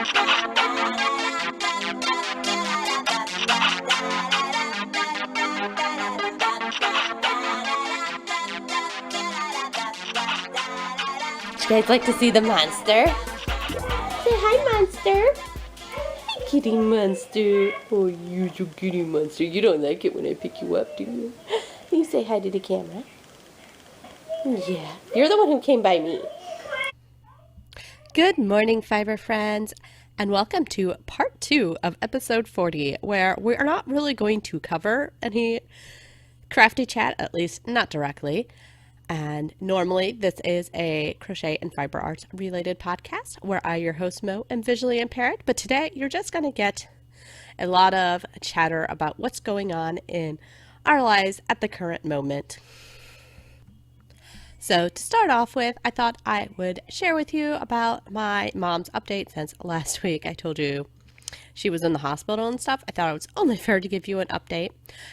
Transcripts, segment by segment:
You guys like to see the monster? Say hi, monster. Hi, kitty monster. Oh, you're so kitty monster. You don't like it when I pick you up, do you? You say hi to the camera. Yeah, you're the one who came by me. Good morning, Fiber friends, and welcome to part 2 of episode 40, where we are not really going to cover any crafty chat, at least not directly. And normally this is a crochet and fiber arts related podcast where I, your host Mo, am visually impaired. But today you're just going to get a lot of chatter about what's going on in our lives at the current moment. So to start off with, I thought I would share with you about my mom's update since last week I told you she was in the hospital and stuff. I thought it was only fair to give you an update.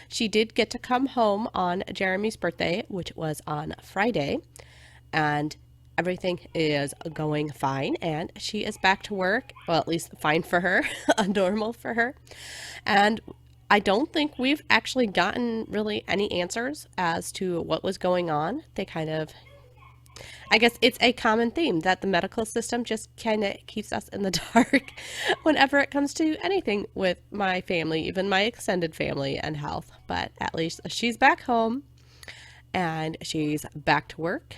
She did get to come home on Jeremy's birthday, which was on Friday, and everything is going fine, and she is back to work. Well, at least fine for her, normal for her. And I don't think we've actually gotten really any answers as to what was going on. I guess it's a common theme that the medical system just kind of keeps us in the dark whenever it comes to anything with my family, even my extended family and health. But at least she's back home and she's back to work.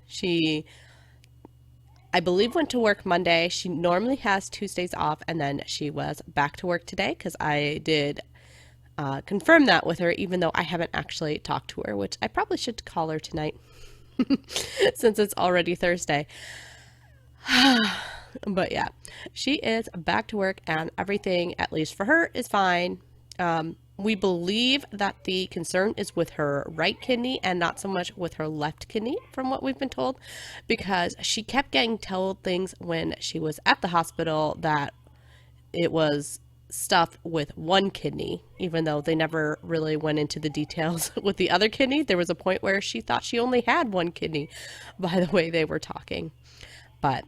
She, I believe, went to work Monday. She normally has Tuesdays off, and then she was back to work today because I did confirm that with her, even though I haven't actually talked to her, which I probably should call her tonight. Since it's already Thursday. But yeah, she is back to work and everything, at least for her, is fine. We believe that the concern is with her right kidney and not so much with her left kidney, from what we've been told, because she kept getting told things when she was at the hospital that it was stuff with one kidney, even though they never really went into the details with the other kidney. There was a point where she thought she only had one kidney by the way they were talking. But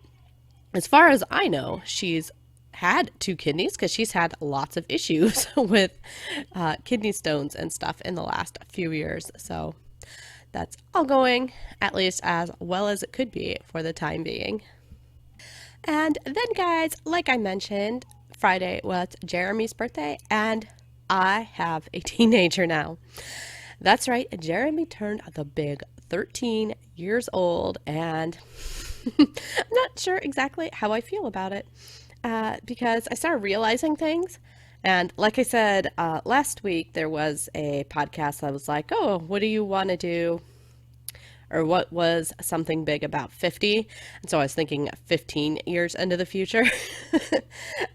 as far as I know, she's had 2 kidneys because she's had lots of issues with kidney stones and stuff in the last few years. So that's all going at least as well as it could be for the time being. And then, guys, like I mentioned, Friday was Jeremy's birthday, and I have a teenager now. That's right, Jeremy turned the big 13 years old, and I'm not sure exactly how I feel about it because I started realizing things. And like I said, last week there was a podcast that was like, oh, what do you want to do? Or what was something big about 50? And so I was thinking 15 years into the future.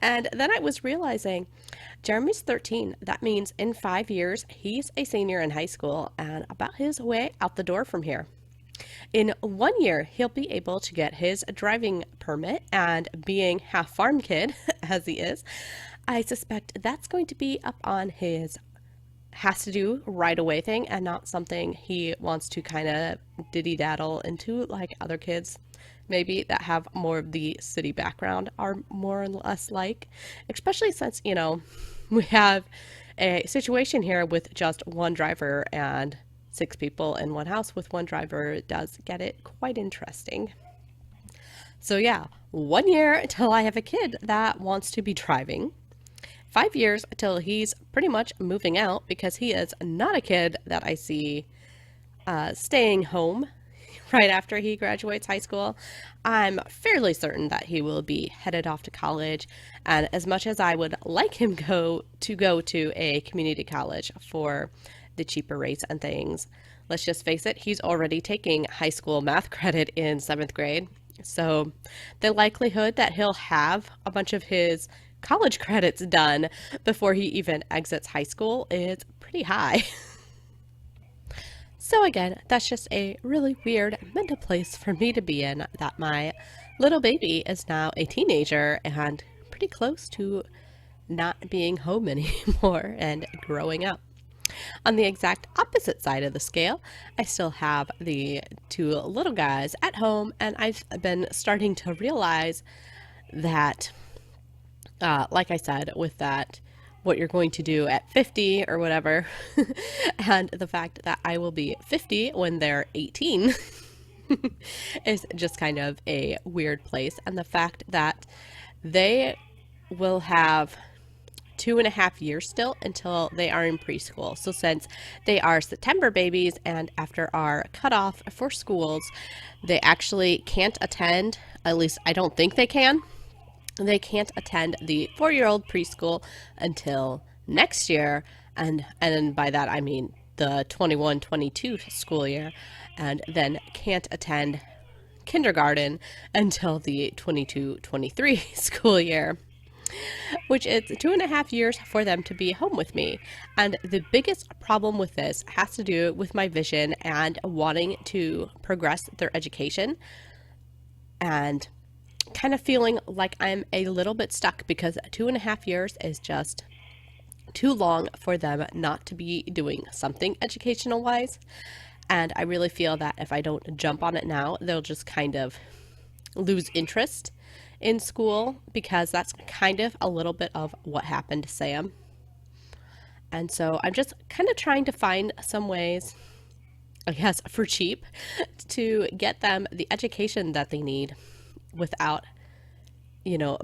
And then I was realizing Jeremy's 13. That means in 5 years, he's a senior in high school and about his way out the door from here. In 1 year, he'll be able to get his driving permit, and being half farm kid, as he is, I suspect that's going to be up on his has to do right away thing and not something he wants to kind of diddy daddle into like other kids maybe that have more of the city background are more or less like, especially since, you know, we have a situation here with just one driver and 6 people in one house with one driver. It does get it quite interesting. So yeah, 1 year until I have a kid that wants to be driving. 5 years until he's pretty much moving out, because he is not a kid that I see staying home right after he graduates high school. I'm fairly certain that he will be headed off to college, and as much as I would like him go to a community college for the cheaper rates and things, let's just face it, he's already taking high school math credit in 7th grade. So the likelihood that he'll have a bunch of his college credits done before he even exits high school is pretty high. So again, that's just a really weird mental place for me to be in, that my little baby is now a teenager and pretty close to not being home anymore and growing up. On the exact opposite side of the scale, I still have the 2 little guys at home, and I've been starting to realize that Like I said, with that, what you're going to do at 50 or whatever, and the fact that I will be 50 when they're 18 is just kind of a weird place. And the fact that they will have 2.5 years still until they are in preschool. So since they are September babies and after our cutoff for schools, they actually can't attend, at least I don't think they can. They can't attend the 4-year-old preschool until next year. And by that I mean the 21-22 school year, and then can't attend kindergarten until the 22-23 school year, which is 2.5 years for them to be home with me. And the biggest problem with this has to do with my vision and wanting to progress their education, and kind of feeling like I'm a little bit stuck because 2.5 years is just too long for them not to be doing something educational wise. And I really feel that if I don't jump on it now, they'll just kind of lose interest in school, because that's kind of a little bit of what happened to Sam. And so I'm just kind of trying to find some ways, I guess, for cheap to get them the education that they need without,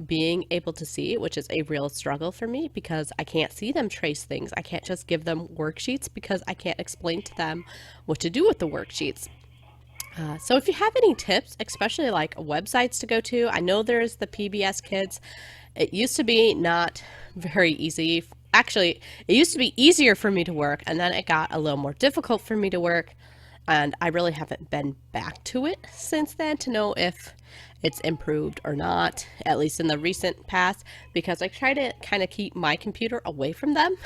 being able to see, which is a real struggle for me because I can't see them trace things. I can't just give them worksheets because I can't explain to them what to do with the worksheets. So if you have any tips, especially like websites to go to, I know there's the PBS Kids. It used to be not very easy. Actually, it used to be easier for me to work, and then it got a little more difficult for me to work. And I really haven't been back to it since then to know if it's improved or not, at least in the recent past, because I try to kind of keep my computer away from them.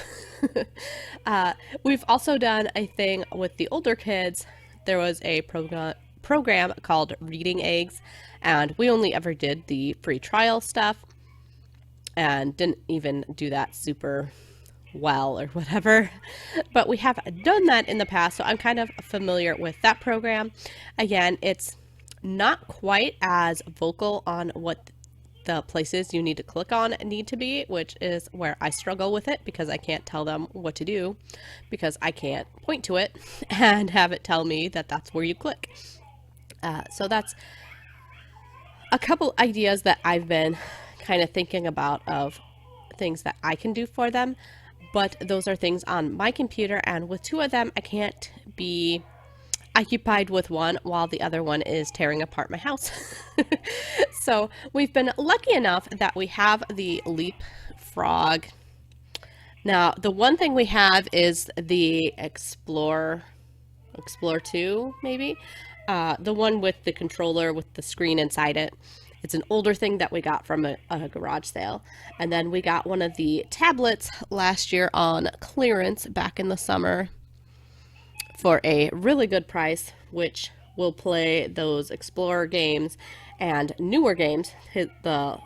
We've also done a thing with the older kids. There was a program called Reading Eggs, and we only ever did the free trial stuff and didn't even do that super well or whatever, but we have done that in the past, so I'm kind of familiar with that program. Again, it's not quite as vocal on what the places you need to click on need to be, which is where I struggle with it because I can't tell them what to do because I can't point to it and have it tell me that that's where you click. So that's a couple ideas that I've been kind of thinking about of things that I can do for them, but those are things on my computer, and with two of them I can't be occupied with one while the other one is tearing apart my house. So we've been lucky enough that we have the Leapfrog. Now, the one thing we have is the Explore 2, maybe? The one with the controller with the screen inside it. It's an older thing that we got from a garage sale. And then we got one of the tablets last year on clearance back in the summer for a really good price, which will play those Explorer games and newer games. The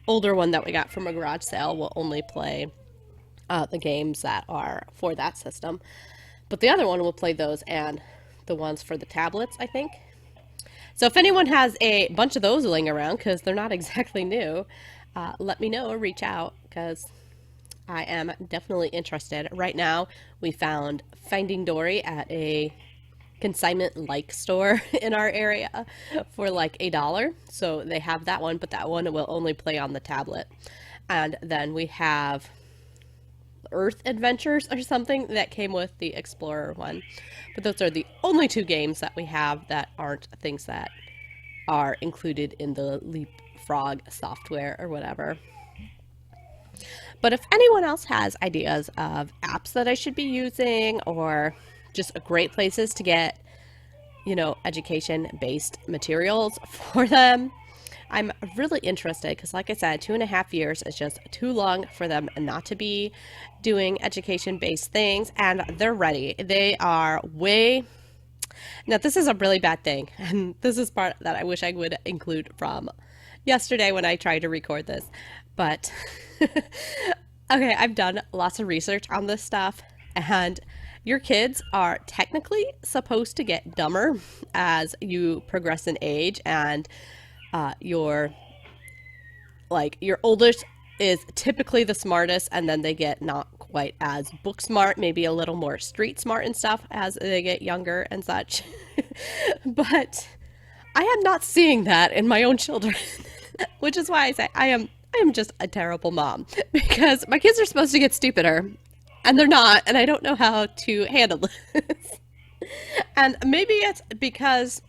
older one that we got from a garage sale will only play the games that are for that system. But the other one will play those and the ones for the tablets, I think. So if anyone has a bunch of those laying around, because they're not exactly new, let me know or reach out, because I am definitely interested. Right now, we found Finding Dory at a consignment-like store in our area for like $1. So they have that one, but that one will only play on the tablet. And then we have Earth Adventures or something that came with the Explorer one. But those are the only two games that we have that aren't things that are included in the Leapfrog software or whatever. But if anyone else has ideas of apps that I should be using, or just great places to get, education-based materials for them, I'm really interested, because like I said, 2.5 years is just too long for them not to be doing education-based things, and they're ready. They are way... Now, this is a really bad thing, and this is part that I wish I would include from yesterday when I tried to record this, but okay, I've done lots of research on this stuff, and your kids are technically supposed to get dumber as you progress in age, and your oldest is typically the smartest, and then they get not quite as book smart, maybe a little more street smart and stuff as they get younger and such. But I am not seeing that in my own children, which is why I say I am just a terrible mom because my kids are supposed to get stupider and they're not, and I don't know how to handle this. And maybe it's because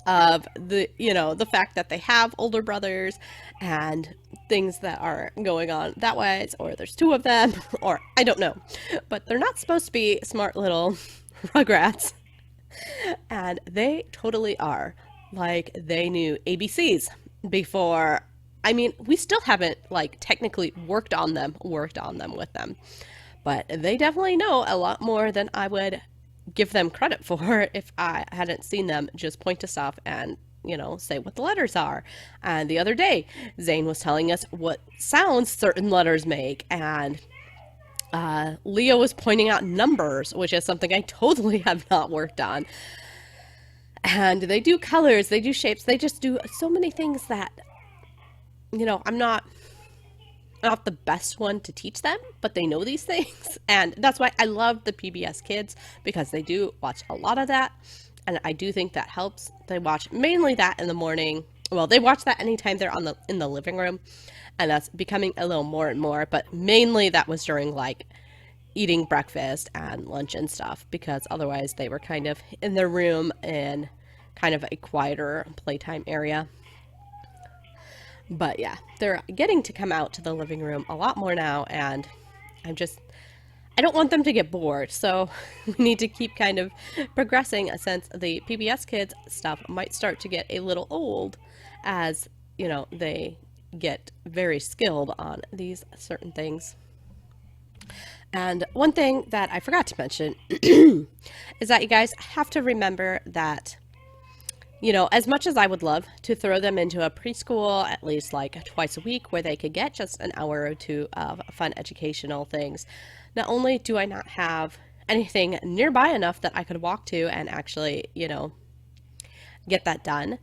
of the fact that they have older brothers and things that are going on that way, or there's two of them, or I don't know. But they're not supposed to be smart little rugrats, and they totally are. Like, they knew ABCs before. I mean, we still haven't like technically worked on them with them, but they definitely know a lot more than I would give them credit for if I hadn't seen them just point to stuff and, say what the letters are. And the other day, Zane was telling us what sounds certain letters make, and Leo was pointing out numbers, which is something I totally have not worked on. And they do colors, they do shapes, they just do so many things that, I'm not the best one to teach them, but they know these things. And that's why I love the PBS kids, because they do watch a lot of that. And I do think that helps. They watch mainly that in the morning. Well, they watch that anytime they're in the living room. And that's becoming a little more and more, but mainly that was during like eating breakfast and lunch and stuff, because otherwise they were kind of in their room in kind of a quieter playtime area. But yeah, they're getting to come out to the living room a lot more now, and I don't want them to get bored, so we need to keep kind of progressing, since the PBS kids stuff might start to get a little old as, they get very skilled on these certain things. And one thing that I forgot to mention is that you guys have to remember that, as much as I would love to throw them into a preschool at least like twice a week where they could get just an hour or two of fun educational things, not only do I not have anything nearby enough that I could walk to and actually, get that done,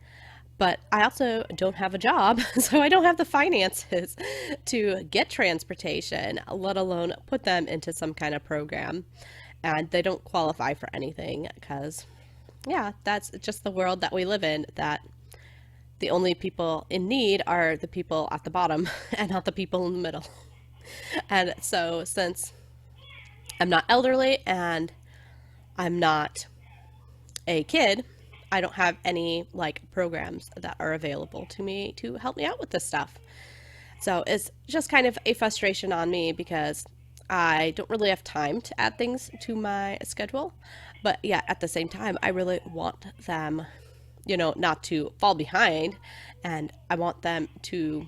but I also don't have a job, so I don't have the finances to get transportation, let alone put them into some kind of program. And they don't qualify for anything because, yeah, that's just the world that we live in, that the only people in need are the people at the bottom and not the people in the middle. And so since I'm not elderly and I'm not a kid, I don't have any like programs that are available to me to help me out with this stuff. So it's just kind of a frustration on me because I don't really have time to add things to my schedule. But yeah, at the same time, I really want them, not to fall behind, and I want them to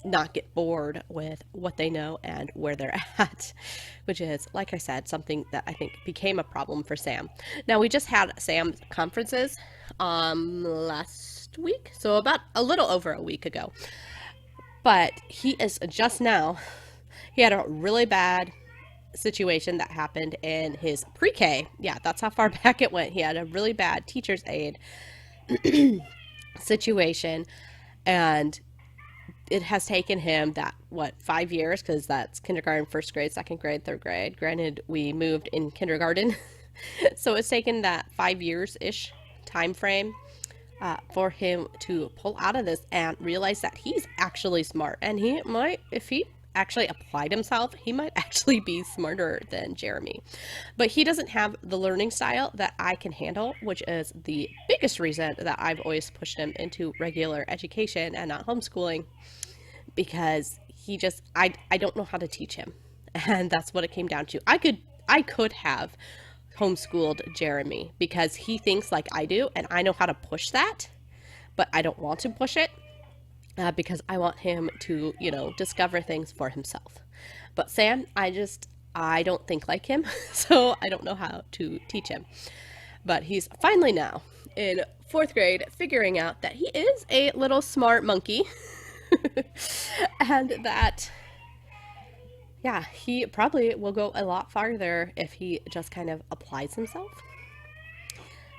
not get bored with what they know and where they're at, which is, like I said, something that I think became a problem for Sam. Now, we just had Sam's conferences last week, so about a little over a week ago. But he is just now, he had a really bad situation that happened in his pre-K. Yeah, that's how far back it went. He had a really bad teacher's aide situation, and it has taken him 5 years, because that's kindergarten, first grade, second grade, third grade. Granted, we moved in kindergarten, so it's taken that 5 years-ish time frame for him to pull out of this and realize that he's actually smart, and he might, if he actually applied himself, he might actually be smarter than Jeremy. But he doesn't have the learning style that I can handle, which is the biggest reason that I've always pushed him into regular education and not homeschooling, because I don't know how to teach him. And that's what it came down to. I could have homeschooled Jeremy because he thinks like I do, and I know how to push that, but I don't want to push it. Because I want him to, discover things for himself. But Sam, I don't think like him, so I don't know how to teach him. But he's finally now in 4th grade figuring out that he is a little smart monkey. And that, yeah, he probably will go a lot farther if he just kind of applies himself.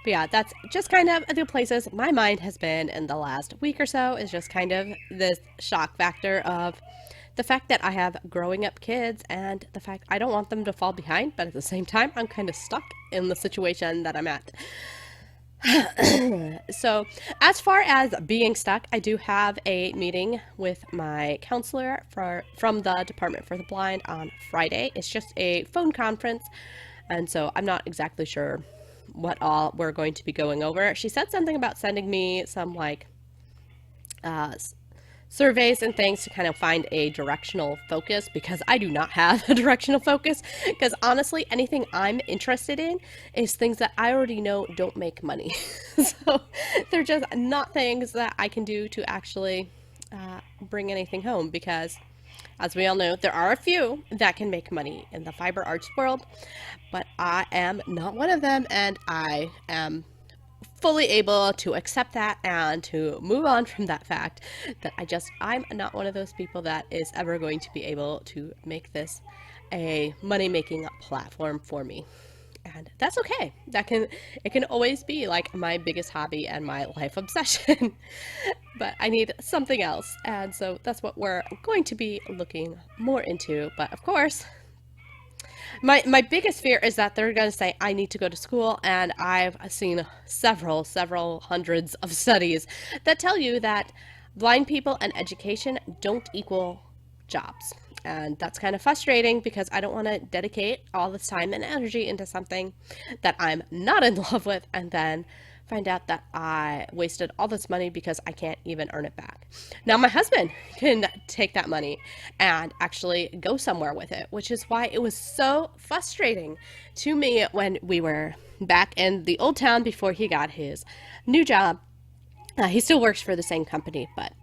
But yeah, that's just kind of the places my mind has been in the last week or so, is just kind of this shock factor of the fact that I have growing up kids and the fact I don't want them to fall behind, but at the same time, I'm kind of stuck in the situation that I'm at. So, as far as being stuck, I do have a meeting with my counselor from the Department for the Blind on Friday. It's just a phone conference, and so I'm not exactly sure what all we're going to be going over. She said something about sending me some like surveys and things to kind of find a directional focus, because I do not have a directional focus, because honestly anything I'm interested in is things that I already know don't make money. So they're just not things that I can do to actually bring anything home, because as we all know, there are a few that can make money in the fiber arts world, but I am not one of them, and I am fully able to accept that and to move on from that fact that I'm not one of those people that is ever going to be able to make this a money-making platform for me. And that's okay. It can always be like my biggest hobby and my life obsession. But I need something else. And so that's what we're going to be looking more into. But of course, my biggest fear is that they're going to say I need to go to school, and I've seen several hundreds of studies that tell you that blind people and education don't equal jobs. And that's kind of frustrating, because I don't want to dedicate all this time and energy into something that I'm not in love with and then find out that I wasted all this money because I can't even earn it back. Now my husband can take that money and actually go somewhere with it, which is why it was so frustrating to me when we were back in the old town before he got his new job. He still works for the same company, but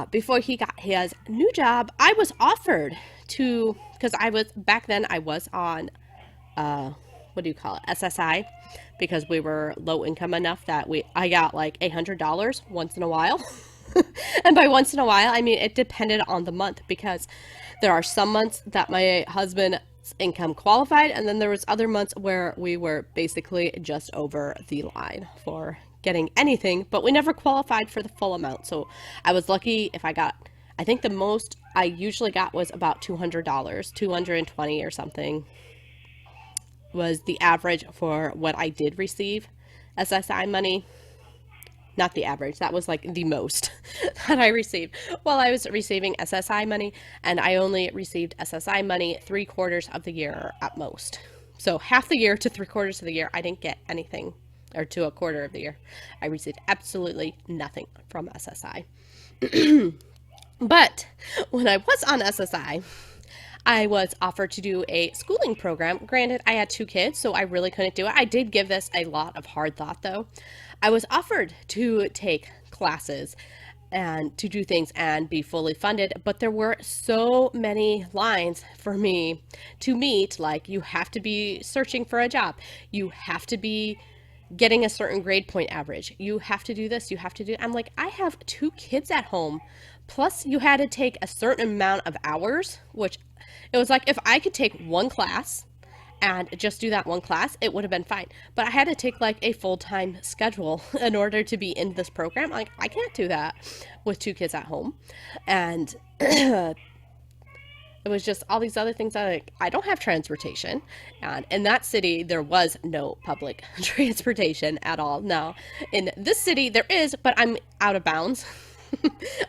before he got his new job, I was offered to, because back then I was on, what do you call it, SSI, because we were low income enough that I got like $100 once in a while. And by once in a while, I mean, it depended on the month, because there are some months that my husband's income qualified, and then there was other months where we were basically just over the line for getting anything, but we never qualified for the full amount. So I was lucky if I think the most I usually got was about $200, $220 or something was the average for what I did receive SSI money. Not the average, that was like the most that I received while I was receiving SSI money, and I only received SSI money 3/4 of the year at most. So half the year to 3/4 of the year, I didn't get anything, or to a quarter of the year. I received absolutely nothing from SSI. But when I was on SSI, I was offered to do a schooling program. Granted, I had 2 kids, so I really couldn't do it. I did give this a lot of hard thought, though. I was offered to take classes and to do things and be fully funded, but there were so many lines for me to meet. Like, you have to be searching for a job. You have to be getting a certain grade point average. You have to do this. You have to do. I'm like, I have 2 kids at home. Plus, you had to take a certain amount of hours, which it was like if I could take one class and just do that one class, it would have been fine. But I had to take like a full-time schedule in order to be in this program. Like, I can't do that with 2 kids at home. And it was just all these other things that I don't have transportation. And in that city, there was no public transportation at all. Now, in this city, there is, but I'm out of bounds.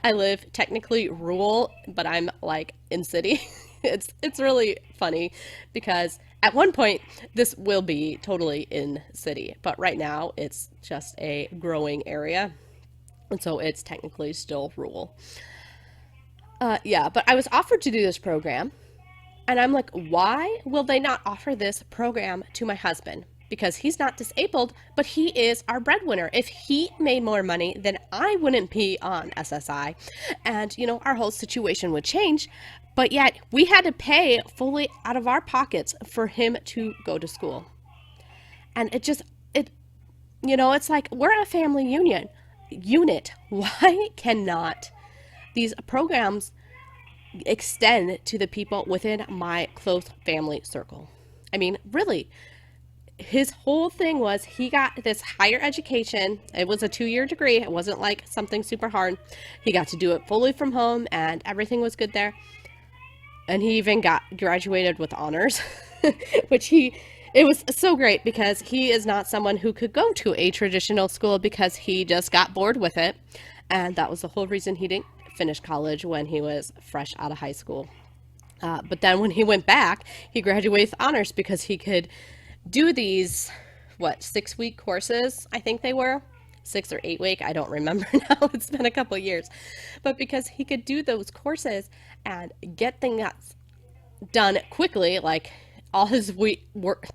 I live technically rural, but I'm like in city. It's really funny, because at one point this will be totally in city, but right now it's just a growing area, and so it's technically still rural. Yeah, but I was offered to do this program, and I'm like, why will they not offer this program to my husband? Because he's not disabled, but he is our breadwinner. If he made more money, then I wouldn't be on SSI, and our whole situation would change. But yet we had to pay fully out of our pockets for him to go to school. And it's like we're a family unit. Why cannot these programs extend to the people within my close family circle? I mean, really, his whole thing was he got this higher education. It was a 2-year degree. It wasn't like something super hard. He got to do it fully from home, and everything was good there. and he even graduated with honors, which it was so great because he is not someone who could go to a traditional school because he just got bored with it. And that was the whole reason he didn't finish college when he was fresh out of high school. But then when he went back, he graduated with honors because he could do these, 6-week courses, I think they were. 6 or 8 week, I don't remember now. It's been a couple of years. But because he could do those courses and get things done quickly, like all his work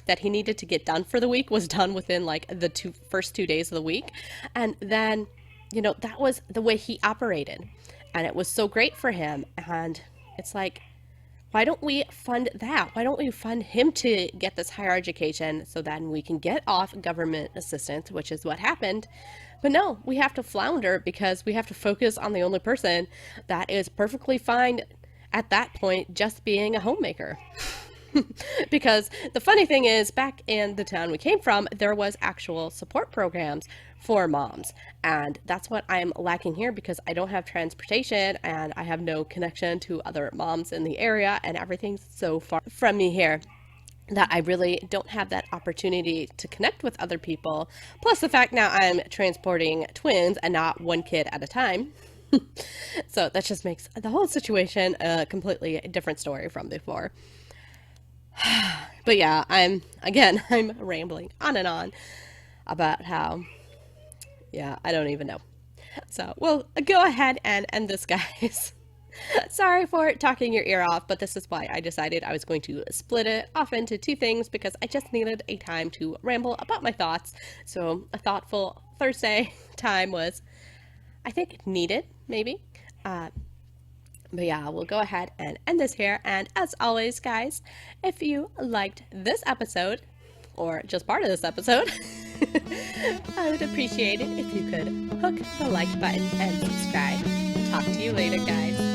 that he needed to get done for the week was done within like the first 2 days of the week. And then, that was the way he operated. And it was so great for him. And it's like, why don't we fund that? Why don't we fund him to get this higher education so then we can get off government assistance, which is what happened. But no, we have to flounder because we have to focus on the only person that is perfectly fine at that point just being a homemaker. Because the funny thing is, back in the town we came from, there was actual support programs for moms. And that's what I'm lacking here because I don't have transportation and I have no connection to other moms in the area, and everything's so far from me here that I really don't have that opportunity to connect with other people. Plus the fact now I'm transporting twins and not one kid at a time. So that just makes the whole situation a completely different story from before. But yeah, I'm rambling on and on about how, I don't even know. So we'll go ahead and end this, guys. Sorry for talking your ear off, but this is why I decided I was going to split it off into 2 things because I just needed a time to ramble about my thoughts. So a thoughtful Thursday time was, I think, needed, maybe. But yeah, we'll go ahead and end this here. And as always, guys, if you liked this episode, or just part of this episode, I would appreciate it if you could hook the like button and subscribe. Talk to you later, guys.